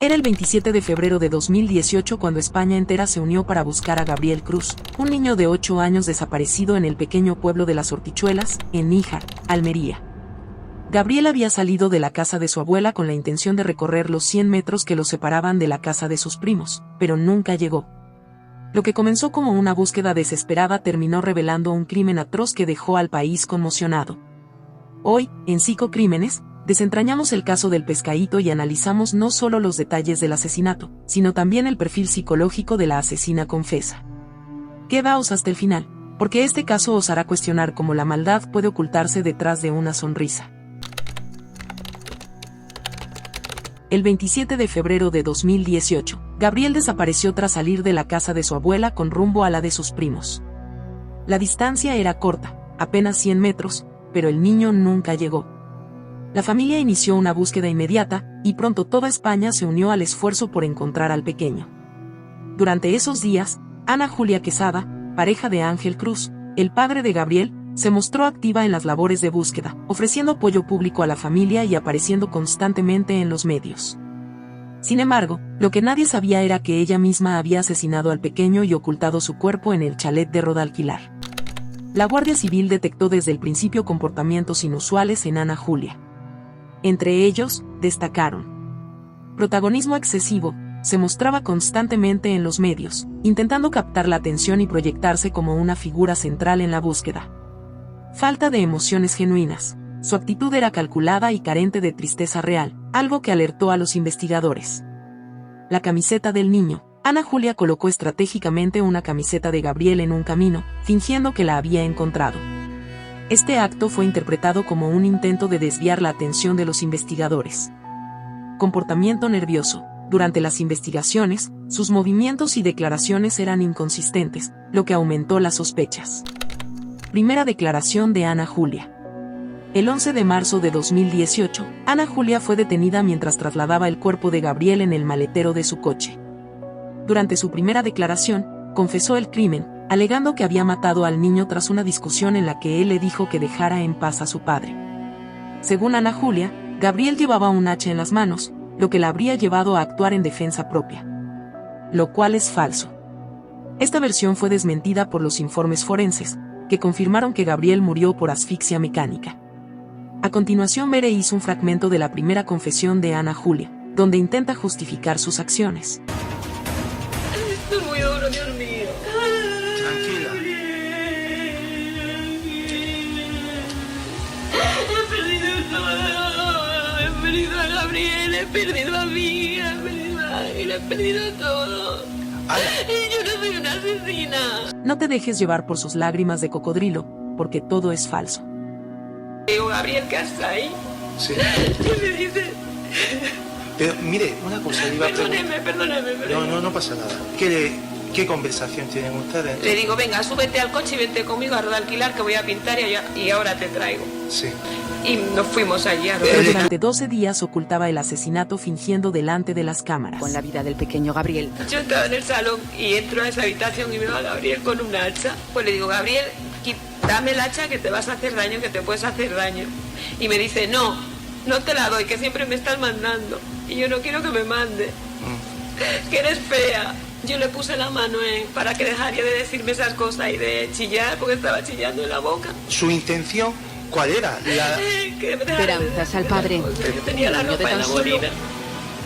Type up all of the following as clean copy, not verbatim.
Era el 27 de febrero de 2018 cuando España entera se unió para buscar a Gabriel Cruz, un niño de 8 años desaparecido en el pequeño pueblo de Las Hortichuelas, en Níjar, Almería. Gabriel había salido de la casa de su abuela con la intención de recorrer los 100 metros que lo separaban de la casa de sus primos, pero nunca llegó. Lo que comenzó como una búsqueda desesperada terminó revelando un crimen atroz que dejó al país conmocionado. Hoy, en Psicocrímenes, desentrañamos el caso del pescadito y analizamos no solo los detalles del asesinato, sino también el perfil psicológico de la asesina confesa. Quedaos hasta el final, porque este caso os hará cuestionar cómo la maldad puede ocultarse detrás de una sonrisa. El 27 de febrero de 2018, Gabriel desapareció tras salir de la casa de su abuela con rumbo a la de sus primos. La distancia era corta, apenas 100 metros, pero el niño nunca llegó. La familia inició una búsqueda inmediata, y pronto toda España se unió al esfuerzo por encontrar al pequeño. Durante esos días, Ana Julia Quesada, pareja de Ángel Cruz, el padre de Gabriel, se mostró activa en las labores de búsqueda, ofreciendo apoyo público a la familia y apareciendo constantemente en los medios. Sin embargo, lo que nadie sabía era que ella misma había asesinado al pequeño y ocultado su cuerpo en el chalet de Rodalquilar. La Guardia Civil detectó desde el principio comportamientos inusuales en Ana Julia. Entre ellos, destacaron: protagonismo excesivo, se mostraba constantemente en los medios, intentando captar la atención y proyectarse como una figura central en la búsqueda. Falta de emociones genuinas, su actitud era calculada y carente de tristeza real, algo que alertó a los investigadores. La camiseta del niño. Ana Julia colocó estratégicamente una camiseta de Gabriel en un camino, fingiendo que la había encontrado. Este acto fue interpretado como un intento de desviar la atención de los investigadores. Comportamiento nervioso. Durante las investigaciones, sus movimientos y declaraciones eran inconsistentes, lo que aumentó las sospechas. Primera declaración de Ana Julia. El 11 de marzo de 2018, Ana Julia fue detenida mientras trasladaba el cuerpo de Gabriel en el maletero de su coche. Durante su primera declaración, confesó el crimen, alegando que había matado al niño tras una discusión en la que él le dijo que dejara en paz a su padre. Según Ana Julia, Gabriel llevaba un hacha en las manos, lo que la habría llevado a actuar en defensa propia. Lo cual es falso. Esta versión fue desmentida por los informes forenses, que confirmaron que Gabriel murió por asfixia mecánica. A continuación veréis un fragmento de la primera confesión de Ana Julia, donde intenta justificar sus acciones. Esto es muy duro, Dios mío. Tranquila. He perdido todo. He perdido a Gabriel, he perdido a mí, he perdido a Ángel, he perdido todo. Y yo no soy una asesina. No te dejes llevar por sus lágrimas de cocodrilo, porque todo es falso. Digo, Gabriel, ¿qué haces ahí? Sí. ¿Qué me dices? Pero mire, una cosa iba a preguntar. Perdóname. No pasa nada. ¿Qué conversación tienen ustedes? Le digo, venga, súbete al coche y vente conmigo a Rodalquilar que voy a pintar y ahora te traigo. Sí. Y nos fuimos allí a Pero Rodalquilar. durante 12 días ocultaba el asesinato fingiendo delante de las cámaras. Con la vida del pequeño Gabriel. Yo estaba en el salón y entro a esa habitación y veo a Gabriel con un hacha. Pues le digo, Gabriel, dame el hacha que te vas a hacer daño, que te puedes hacer daño. Y me dice, no te la doy, que siempre me estás mandando. Y yo no quiero que me mande. Que eres fea. Yo le puse la mano para que dejaría de decirme esas cosas y de chillar, porque estaba chillando en la boca. ¿Su intención cuál era? Que me dejara de Esperanzas al decirme padre. las cosas, que tenía la Niño de ropa en tan la solo- bolina.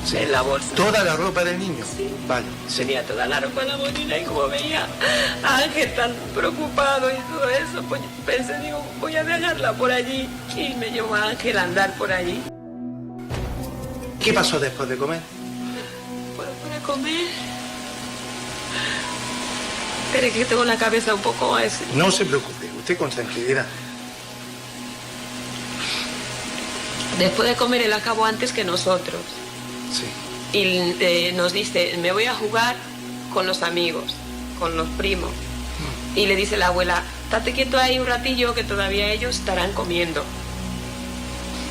Sí. En la bolsa. ¿Toda la ropa del niño? Sí. Vale. Tenía toda la ropa en la bolina y como veía a Ángel tan preocupado y todo eso, pues pensé, digo, voy a dejarla por allí. Y me llevó a Ángel a andar por allí. ¿Qué pasó después de comer? ¿Puedo poner a comer? Pero es que tengo la cabeza un poco así. No se preocupe, usted con tranquilidad. Después de comer, él acabó antes que nosotros. Sí. Y nos dice, me voy a jugar con los amigos, con los primos. Y le dice la abuela, estate quieto ahí un ratillo que todavía ellos estarán comiendo.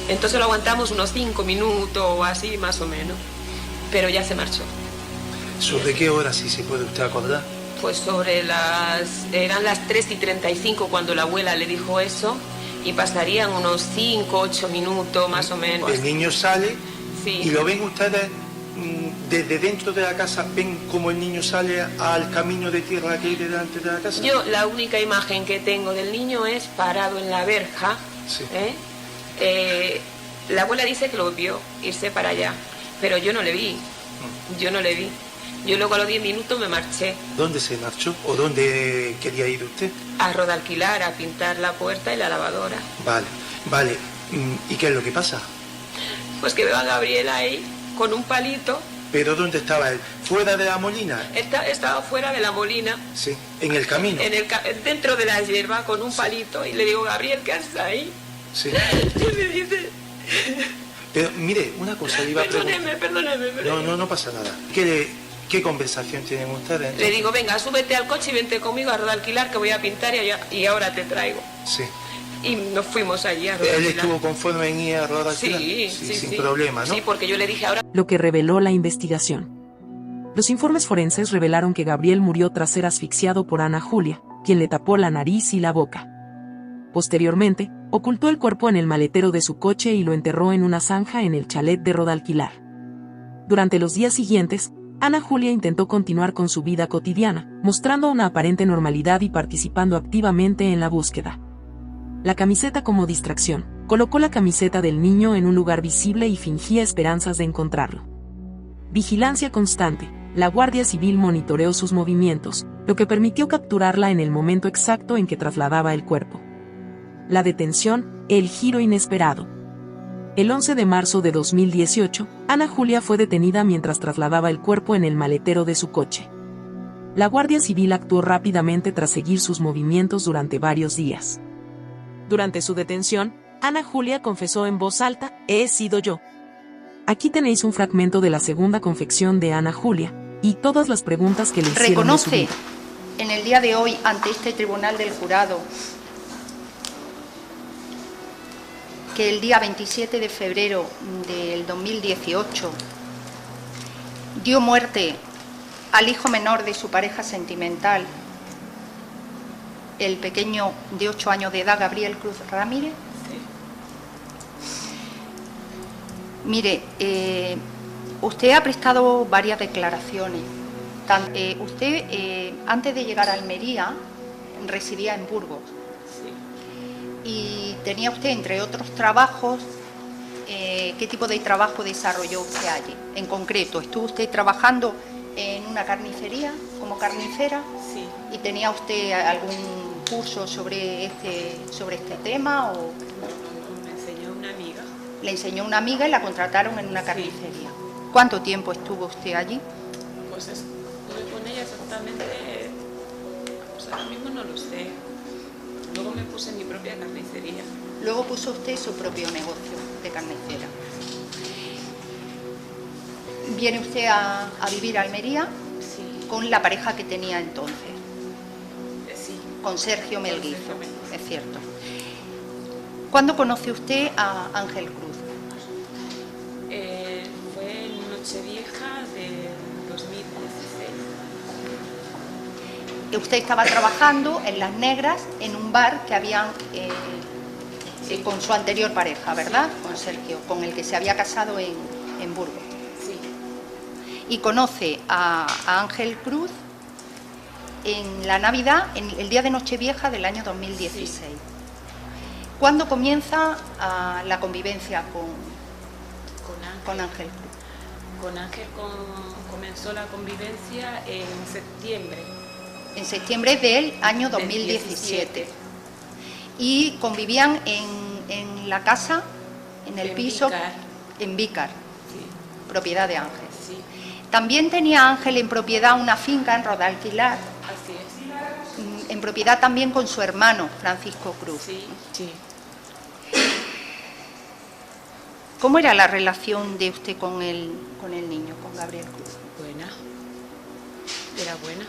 Entonces lo aguantamos unos 5 minutos o así más o menos. Pero ya se marchó. ¿Sobre qué hora, si se puede usted acordar? Pues eran las 3:35 cuando la abuela le dijo eso. Y pasarían unos 5, 8 minutos más o menos. El niño sale Sí. y lo ven ustedes desde dentro de la casa ven cómo el niño sale al camino de tierra que hay delante de la casa? Yo la única imagen que tengo del niño es parado en la verja. Sí. La abuela dice que lo vio irse para allá, pero yo no le vi. Yo no le vi. Yo luego a los 10 minutos me marché. ¿Dónde se marchó o dónde quería ir usted? A Rodalquilar, a pintar la puerta y la lavadora. Vale. ¿Y qué es lo que pasa? Pues que veo a Gabriela ahí con un palito. ¿Pero dónde estaba él? ¿Fuera de la molina? Estaba fuera de la molina. Sí, en el camino. Dentro de la hierba con un palito. Y le digo, Gabriel, ¿qué haces ahí? Sí. Y me dice... Pero mire, una cosa le iba a preguntar. Perdóneme. No pasa nada. ¿Qué conversación tienen ustedes? Le digo, venga, súbete al coche y vente conmigo a Rodalquilar que voy a pintar y ahora te traigo. Sí. Y nos fuimos allí a Rodalquilar. ¿Él estuvo conforme en ir a Rodalquilar? Sí, sin problema, ¿no? Sí, porque yo le dije ahora... Lo que reveló la investigación. Los informes forenses revelaron que Gabriel murió tras ser asfixiado por Ana Julia, quien le tapó la nariz y la boca. Posteriormente, ocultó el cuerpo en el maletero de su coche y lo enterró en una zanja en el chalet de Rodalquilar. Durante los días siguientes, Ana Julia intentó continuar con su vida cotidiana, mostrando una aparente normalidad y participando activamente en la búsqueda. La camiseta como distracción. Colocó la camiseta del niño en un lugar visible y fingía esperanzas de encontrarlo. Vigilancia constante. La Guardia Civil monitoreó sus movimientos, lo que permitió capturarla en el momento exacto en que trasladaba el cuerpo. La detención, el giro inesperado. El 11 de marzo de 2018, Ana Julia fue detenida mientras trasladaba el cuerpo en el maletero de su coche. La Guardia Civil actuó rápidamente tras seguir sus movimientos durante varios días. Durante su detención, Ana Julia confesó en voz alta, «He sido yo». Aquí tenéis un fragmento de la segunda confesión de Ana Julia, y todas las preguntas que le hicieron. Reconoce en el día de hoy ante este tribunal del jurado que el día 27 de febrero del 2018 dio muerte al hijo menor de su pareja sentimental, el pequeño de 8 años de edad, Gabriel Cruz Ramírez. Mire, usted ha prestado varias declaraciones. Usted, antes de llegar a Almería, residía en Burgos. Y tenía usted, entre otros trabajos, ¿qué tipo de trabajo desarrolló usted allí? En concreto, ¿estuvo usted trabajando en una carnicería como carnicera? Sí. ¿Y tenía usted algún curso sobre este tema? O Me enseñó una amiga. le enseñó una amiga y la contrataron en una carnicería. ¿Cuánto tiempo estuvo usted allí? Pues estuve con ella exactamente, pues ahora mismo no lo sé. Luego me puse en mi propia carnicería. Luego puso usted su propio negocio de carnicera. Viene usted a vivir a Almería Sí. con la pareja que tenía entonces, Sí. con Sergio Melguizo, Sergio Melguizo. es cierto. ¿Cuándo conoce usted a Ángel Cruz? Fue en Nochevieja del 2016. Usted estaba trabajando en Las Negras, en un bar que habían con su anterior pareja, ¿verdad? Con Sergio, con el que se había casado en Burgos. Sí. Y conoce a Ángel Cruz en la Navidad, en el día de Nochevieja del año 2016. Sí. ¿Cuándo comienza la convivencia con Ángel Cruz? Con Ángel comenzó la convivencia en septiembre. En septiembre del año 2017. Y convivían en la casa, en el piso, Vícar. En Vícar, Sí. propiedad de Ángel. Sí. También tenía Ángel en propiedad una finca en Rodalquilar, Así es. en propiedad también con su hermano, Francisco Cruz. Sí, sí. ¿Cómo era la relación de usted con el niño, con Gabriel Cruz? Buena. Era buena.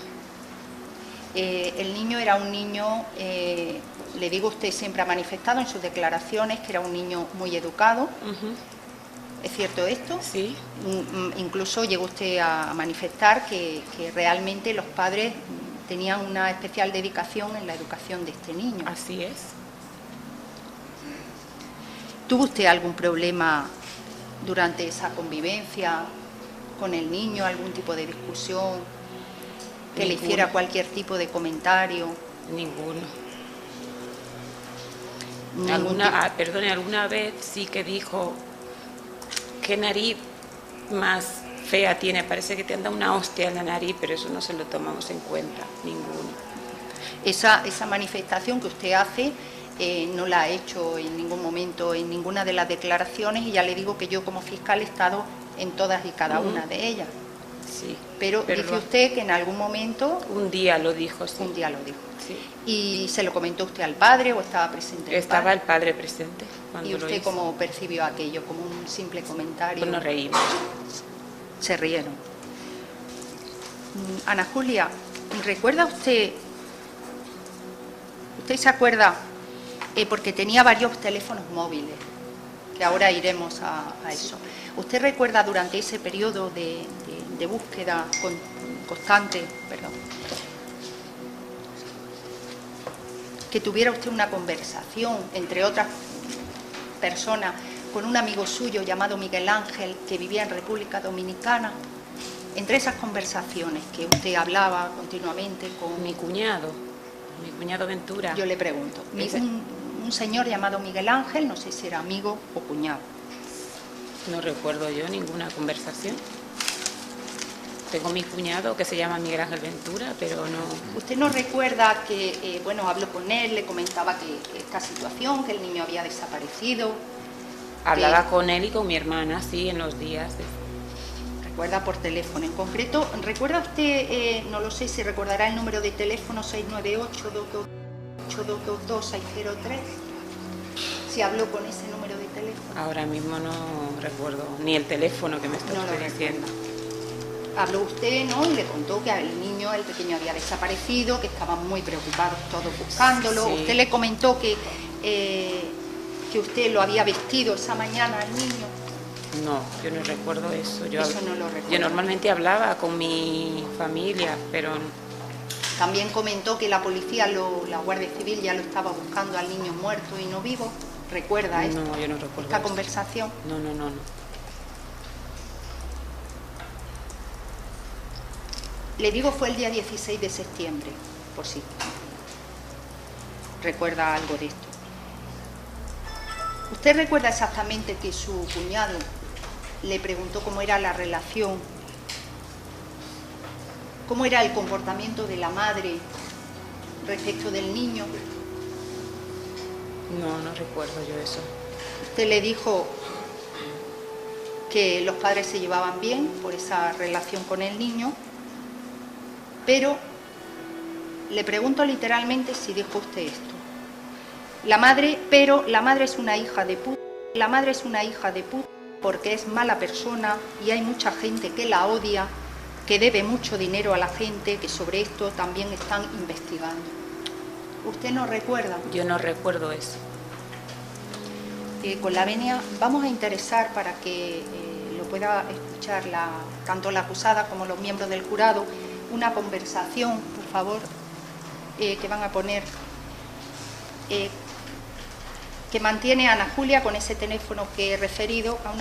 El niño era un niño, le digo, usted siempre ha manifestado en sus declaraciones que era un niño muy educado. ¿Es cierto esto? Sí. Incluso llegó usted a manifestar que realmente los padres tenían una especial dedicación en la educación de este niño. Así es. ¿Tuvo usted algún problema durante esa convivencia con el niño, algún tipo de discusión, que le Ninguno. hiciera cualquier tipo de comentario? Ninguno. Ningún tipo. Perdone, alguna vez sí que dijo, qué nariz más fea tiene, parece que te anda una hostia en la nariz, pero eso no se lo tomamos en cuenta, ninguno. Esa manifestación que usted hace no la ha hecho en ningún momento, en ninguna de las declaraciones, y ya le digo que yo como fiscal he estado en todas y cada una de ellas. Sí. Pero dice usted que en algún momento... Un día lo dijo, sí. Un día lo dijo. Sí. ¿Y se lo comentó usted al padre o estaba presente? Estaba el padre presente cuando ¿Y lo usted hizo. cómo percibió aquello? ¿Como un simple comentario? Pues nos reímos. Se rieron. Ana Julia, ¿recuerda usted? ¿Usted se acuerda? Porque tenía varios teléfonos móviles, que ahora iremos a eso. ¿Usted recuerda durante ese periodo de búsqueda constante, que tuviera usted una conversación, entre otras personas, con un amigo suyo llamado Miguel Ángel, que vivía en República Dominicana? Entre esas conversaciones que usted hablaba continuamente con... Mi cuñado Ventura. Yo le pregunto, un señor llamado Miguel Ángel, no sé si era amigo o cuñado. No recuerdo yo ninguna conversación. Tengo mi cuñado que se llama Miguel Ángel Ventura, pero no... ¿Usted no recuerda que, habló con él, le comentaba que esta situación, que el niño había desaparecido? Hablaba con él y con mi hermana, sí, en los días. Recuerda por teléfono. En concreto, ¿recuerda usted, no lo sé si recordará el número de teléfono 698-222-603? Si habló con ese número de teléfono. Ahora mismo no recuerdo ni el teléfono que me está diciendo. Habló usted, ¿no? Y le contó que el pequeño había desaparecido, que estaban muy preocupados todos buscándolo. Sí. Usted le comentó que usted lo había vestido esa mañana al niño. No, yo no recuerdo eso. Eso no lo recuerdo. Yo normalmente hablaba con mi familia, pero... También comentó que la policía, la Guardia Civil ya lo estaba buscando al niño muerto y no vivo. ¿Recuerda esto? No, yo no recuerdo esta conversación. No. Le digo, fue el día 16 de septiembre, por si recuerda algo de esto. ¿Usted recuerda exactamente que su cuñado le preguntó cómo era la relación, cómo era el comportamiento de la madre respecto del niño? No recuerdo yo eso. Usted le dijo que los padres se llevaban bien por esa relación con el niño, pero le pregunto literalmente si dijo usted esto. La madre es una hija de puta, la madre es una hija de puta porque es mala persona y hay mucha gente que la odia, que debe mucho dinero a la gente, que sobre esto también están investigando. ¿Usted no recuerda? Yo no recuerdo eso. Con la venia vamos a interesar para que lo pueda escuchar tanto la acusada como los miembros del jurado, una conversación, por favor, que van a poner, que mantiene Ana Julia con ese teléfono que he referido con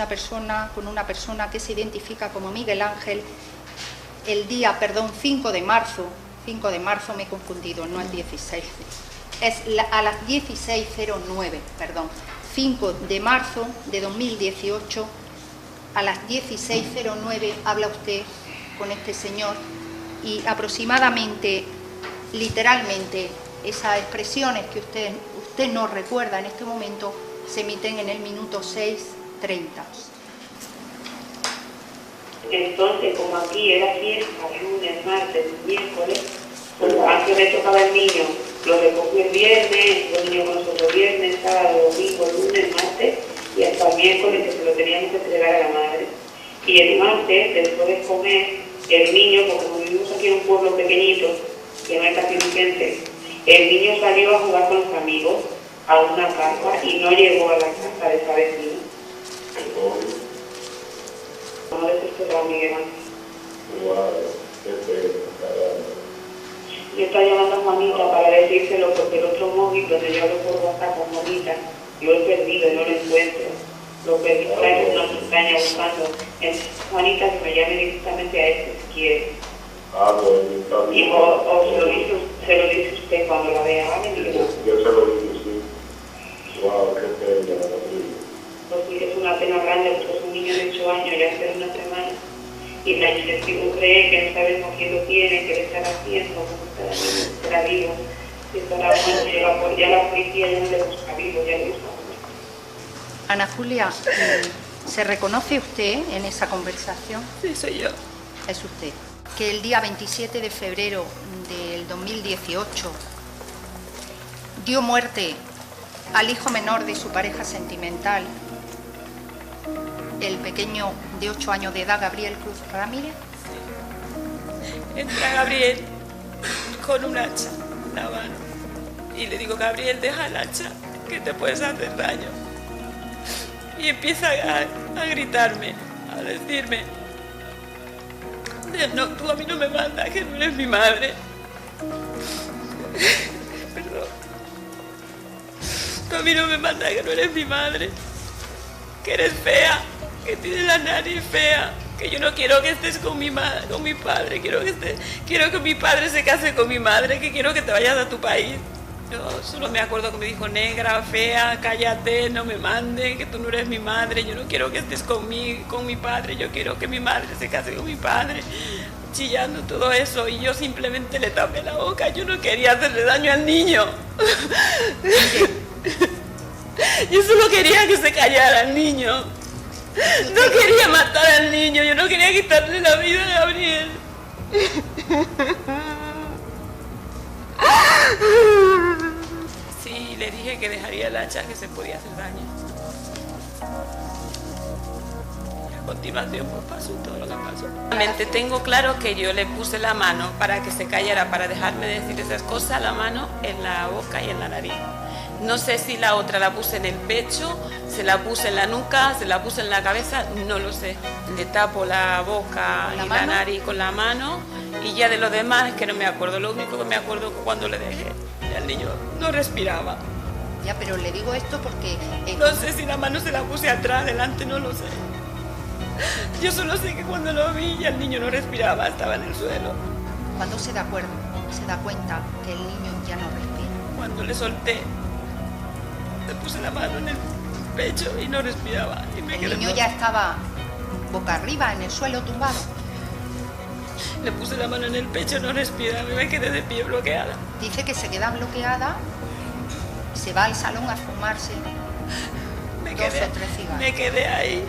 una persona que se identifica como Miguel Ángel, el día, 5 de marzo, me he confundido, no es 16, es a las 16:09, 5 de marzo de 2018, a las 16:09 habla usted con este señor y aproximadamente, literalmente, esas expresiones que usted no recuerda en este momento se emiten en el minuto 6:30. Entonces, como aquí era fiesta, lunes, martes, miércoles, pues antes me tocaba el niño, lo recogió el viernes, los niños con nosotros viernes, sábado, domingo, lunes, martes, y hasta el miércoles que se lo teníamos que entregar a la madre. Y el martes, después de comer, el niño, porque como vivimos aquí en un pueblo pequeñito, que no es casi Vicente, el niño salió a jugar con los amigos a una casa y no llegó a la casa de esa vecina. No desesperado, Miguel Ángel. Yo estaba llamando a Juanita para decírselo porque el otro móvil donde yo hablo por WhatsApp con Juanita, yo lo he perdido y no lo encuentro. Lo pedí por ahí una montaña buscando. Entonces, Juanita, que me llame directamente a este si quiere. Bueno, está bien. Y o se lo dice usted cuando la vea, ¿vale? Yo se lo digo, sí. Wow, qué pena, Gabriel. Pues sí, es una pena grande porque es un niño de 8 años, ya hace una semana. Y la investigación cree que no sabemos quién lo tiene, qué le están haciendo, cómo estará vivo. Si estará muerto, ya la policía ya no le busca vivo, ya lo busca. Ana Julia, ¿se reconoce usted en esa conversación? Sí, soy yo. Es usted. Que el día 27 de febrero del 2018 dio muerte al hijo menor de su pareja sentimental, el pequeño de 8 años de edad, Gabriel Cruz Ramírez. Entra Gabriel con un hacha en la mano y le digo, Gabriel, deja el hacha, que te puedes hacer daño. Y empieza a gritarme, a decirme, no, tú a mí no me mandas, que no eres mi madre. Perdón. Tú a mí no me mandas, que no eres mi madre. Que eres fea, que tienes la nariz fea, que yo no quiero que estés con mi padre, quiero que mi padre se case con mi madre, que quiero que te vayas a tu país. Yo solo me acuerdo que me dijo, negra, fea, cállate, no me mande, que tú no eres mi madre, yo no quiero que estés con mi padre, yo quiero que mi madre se case con mi padre, chillando todo eso, y yo simplemente le tapé la boca, yo no quería hacerle daño al niño. Yo solo quería que se callara al niño, no quería matar al niño, yo no quería quitarle la vida a Gabriel. Sí, le dije que dejaría el hacha, que se podía hacer daño. Y a continuación pues pasó todo lo que pasó. Realmente tengo claro que yo le puse la mano para que se callara, para dejarme decir esas cosas, la mano en la boca y en la nariz. No sé si la otra la puse en el pecho, se la puse en la nuca, se la puse en la cabeza, no lo sé. Le tapo la boca y la nariz con la mano y ya de lo demás es que no me acuerdo. Lo único que me acuerdo es que cuando le dejé, el niño no respiraba. Ya, pero le digo esto porque... No sé si la mano se la puse atrás, adelante, no lo sé. Yo solo sé que cuando lo vi ya el niño no respiraba, estaba en el suelo. ¿Cuándo se da cuenta que el niño ya no respira? Cuando le solté, le puse la mano en el pecho y no respiraba. Y me El niño ya estaba boca arriba en el suelo tumbado. Le puse la mano en el pecho, no respiraba y me quedé de pie bloqueada. Dice que se queda bloqueada, se va al salón a fumarse dos o tres cigarros. Me quedé ahí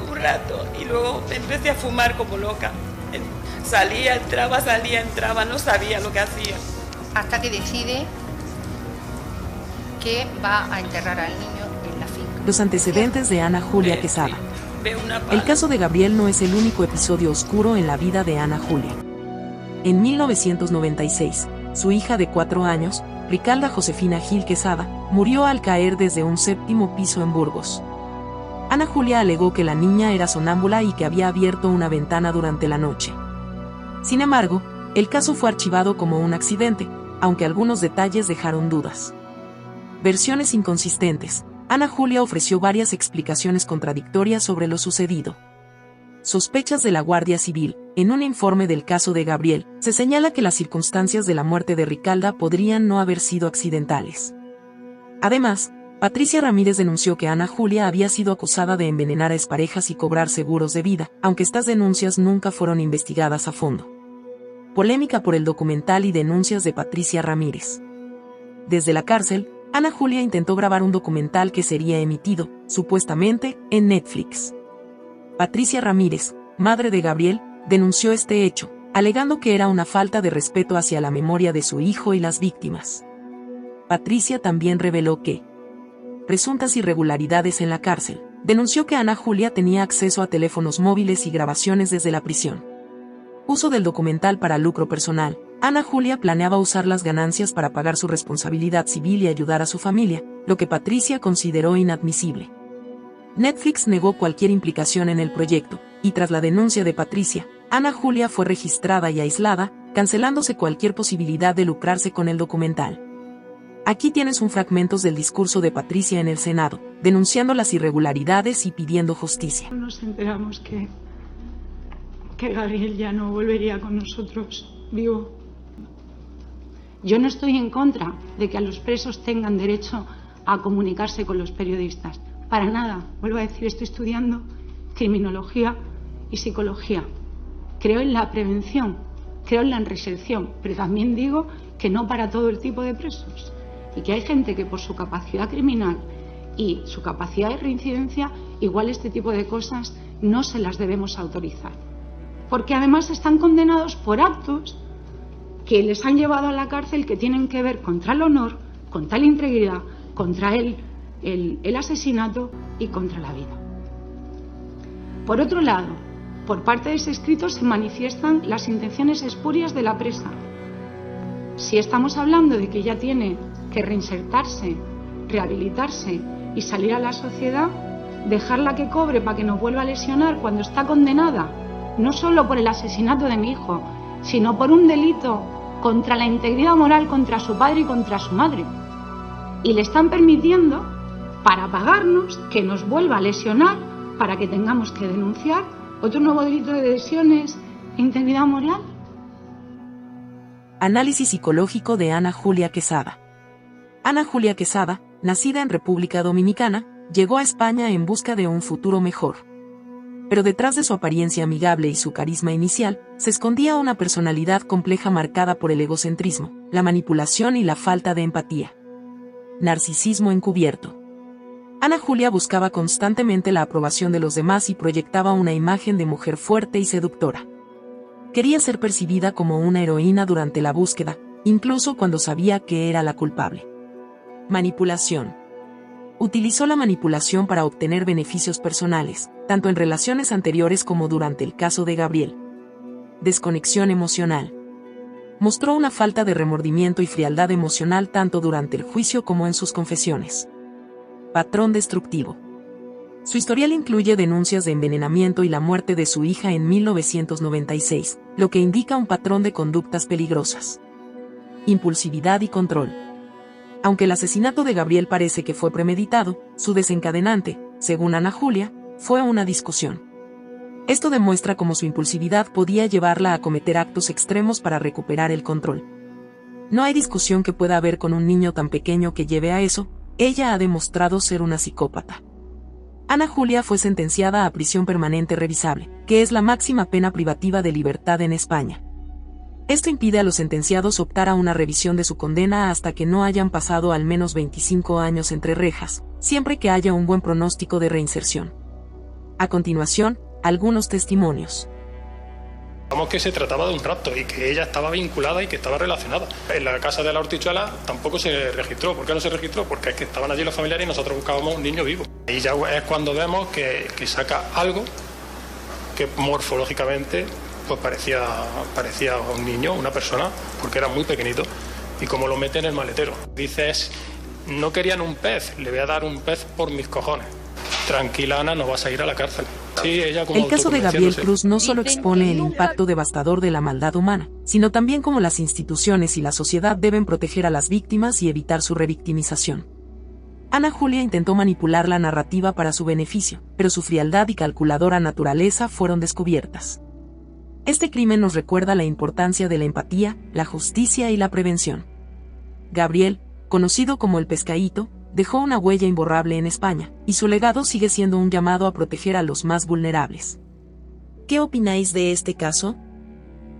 un rato y luego empecé a fumar como loca. Salía, entraba, no sabía lo que hacía. Hasta que decide que va a enterrar al niño en la finca. Los antecedentes de Ana Julia Quesada. El caso de Gabriel no es el único episodio oscuro en la vida de Ana Julia. En 1996, su hija de 4 años, Ricalda Josefina Gil Quesada, murió al caer desde un 7º piso en Burgos. Ana Julia alegó que la niña era sonámbula y que había abierto una ventana durante la noche. Sin embargo, el caso fue archivado como un accidente, aunque algunos detalles dejaron dudas. Versiones inconsistentes. Ana Julia ofreció varias explicaciones contradictorias sobre lo sucedido. Sospechas de la Guardia Civil. En un informe del caso de Gabriel, se señala que las circunstancias de la muerte de Ricalda podrían no haber sido accidentales. Además, Patricia Ramírez denunció que Ana Julia había sido acusada de envenenar a exparejas y cobrar seguros de vida, aunque estas denuncias nunca fueron investigadas a fondo. Polémica por el documental y denuncias de Patricia Ramírez. Desde la cárcel, Ana Julia intentó grabar un documental que sería emitido, supuestamente, en Netflix. Patricia Ramírez, madre de Gabriel, denunció este hecho, alegando que era una falta de respeto hacia la memoria de su hijo y las víctimas. Patricia también reveló que presuntas irregularidades en la cárcel. Denunció que Ana Julia tenía acceso a teléfonos móviles y grabaciones desde la prisión. Uso del documental para lucro personal. Ana Julia planeaba usar las ganancias para pagar su responsabilidad civil y ayudar a su familia, lo que Patricia consideró inadmisible. Netflix negó cualquier implicación en el proyecto, y tras la denuncia de Patricia, Ana Julia fue registrada y aislada, cancelándose cualquier posibilidad de lucrarse con el documental. Aquí tienes un fragmento del discurso de Patricia en el Senado, denunciando las irregularidades y pidiendo justicia. Nos enteramos que Gabriel ya no volvería con nosotros vivo. Yo no estoy en contra de que a los presos tengan derecho a comunicarse con los periodistas. Para nada. Vuelvo a decir, estoy estudiando criminología y psicología. Creo en la prevención, creo en la reinserción, pero también digo que no para todo el tipo de presos. Y que hay gente que por su capacidad criminal y su capacidad de reincidencia, igual este tipo de cosas no se las debemos autorizar. Porque además están condenados por actos que les han llevado a la cárcel que tienen que ver contra el honor, contra la integridad, contra el asesinato y contra la vida. Por otro lado, por parte de ese escrito se manifiestan las intenciones espurias de la presa. Si estamos hablando de que ella tiene que reinsertarse, rehabilitarse y salir a la sociedad, dejarla que cobre para que nos vuelva a lesionar cuando está condenada, no solo por el asesinato de mi hijo, sino por un delito contra la integridad moral, contra su padre y contra su madre. Y le están permitiendo, para pagarnos, que nos vuelva a lesionar, para que tengamos que denunciar otro nuevo delito de lesiones e integridad moral. Análisis psicológico de Ana Julia Quesada. Ana Julia Quesada, nacida en República Dominicana, llegó a España en busca de un futuro mejor. Pero detrás de su apariencia amigable y su carisma inicial, se escondía una personalidad compleja marcada por el egocentrismo, la manipulación y la falta de empatía. Narcisismo encubierto. Ana Julia buscaba constantemente la aprobación de los demás y proyectaba una imagen de mujer fuerte y seductora. Quería ser percibida como una heroína durante la búsqueda, incluso cuando sabía que era la culpable. Manipulación. Utilizó la manipulación para obtener beneficios personales, tanto en relaciones anteriores como durante el caso de Gabriel. Desconexión emocional. Mostró una falta de remordimiento y frialdad emocional tanto durante el juicio como en sus confesiones. Patrón destructivo. Su historial incluye denuncias de envenenamiento y la muerte de su hija en 1996, lo que indica un patrón de conductas peligrosas. Impulsividad y control. Aunque el asesinato de Gabriel parece que fue premeditado, su desencadenante, según Ana Julia, fue una discusión. Esto demuestra cómo su impulsividad podía llevarla a cometer actos extremos para recuperar el control. No hay discusión que pueda haber con un niño tan pequeño que lleve a eso. Ella ha demostrado ser una psicópata. Ana Julia fue sentenciada a prisión permanente revisable, que es la máxima pena privativa de libertad en España. Esto impide a los sentenciados optar a una revisión de su condena hasta que no hayan pasado al menos 25 años entre rejas, siempre que haya un buen pronóstico de reinserción. A continuación, algunos testimonios. Que se trataba de un rapto y que ella estaba vinculada y que estaba relacionada. En la casa de la Hortichuela tampoco se registró. ¿Por qué no se registró? Porque es que estaban allí los familiares y nosotros buscábamos un niño vivo. Y ya es cuando vemos que saca algo que morfológicamente pues parecía un niño, una persona, porque era muy pequeñito, y como lo mete en el maletero. Dices, no querían un pez, le voy a dar un pez por mis cojones. Tranquila, Ana, no vas a ir a la cárcel. Sí, ella como el caso de Gabriel Cruz no solo expone el impacto devastador de la maldad humana, sino también cómo las instituciones y la sociedad deben proteger a las víctimas y evitar su revictimización. Ana Julia intentó manipular la narrativa para su beneficio, pero su frialdad y calculadora naturaleza fueron descubiertas. Este crimen nos recuerda la importancia de la empatía, la justicia y la prevención. Gabriel, conocido como el Pescadito, dejó una huella imborrable en España, y su legado sigue siendo un llamado a proteger a los más vulnerables. ¿Qué opináis de este caso?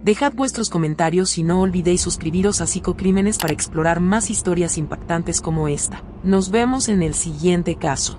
Dejad vuestros comentarios y no olvidéis suscribiros a Psicocrímenes para explorar más historias impactantes como esta. Nos vemos en el siguiente caso.